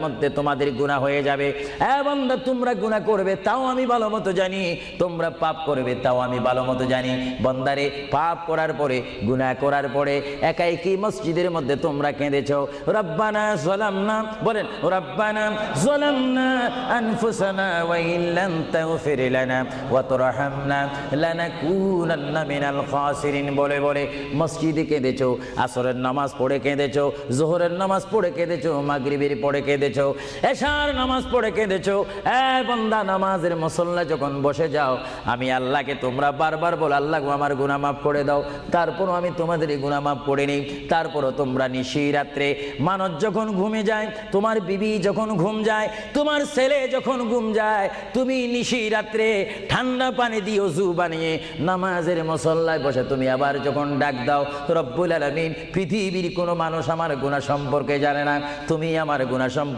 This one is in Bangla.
মধ্যে তোমাদের গুনাহ হয়ে যাবে। বান্দা তোমরা গুনাহ করবে তাও আমি ভালো মতো জানি, তোমরা পাপ করবে তাও আমি ভালো মতো জানি। বান্দারে পাপ করার পরে গুনাহ করার পরে একাই কি মসজিদের মধ্যে তোমরা কেঁদেছো, রব্বানা যালামনা, বলেন রব্বানা যালামনা আনফুসানা ওয়া ইল্লাম তাগফির লানা ওয়া তারহামনা লানাকুনান্না মিনাল খাসিরিন বলে বলে মসজিদে কেঁদেছো, আসরের নামাজ পড়ে কেঁদেছো, যোহরের নামাজ পড়ে কেঁদেছো, মাগরিবের পড়ে কেঁদেছো, এশার নামাজ পড়ে কেঁদেছো। বান্দা নামাজের মুসল্লা যখন বসে যাও, আমি আল্লাহকে তোমরা বারবার বল, আল্লাহ আমার গুনাহ মাফ করে দাও। তারপরও আমি তোমাদের এই গুনাহ মাফ করে নেই। তারপরও তোমরা নিশি রাত্রে, মানুষ যখন ঘুমে যায়, তোমার বিবি যখন ঘুম যায়, তোমার ছেলে যখন ঘুম যায়, তুমি নিশি রাত্রে ঠান্ডা পানি দিয়ে ওযু বানিয়ে নামাজের মুসল্লায় বসে তুমি আবার যখন ডাক দাও, রব্বুল আলামিন পৃথিবীর কোনো মানুষ আমার গুনাহ সম্পর্কে জানে না, তুমি আমার গুনাহ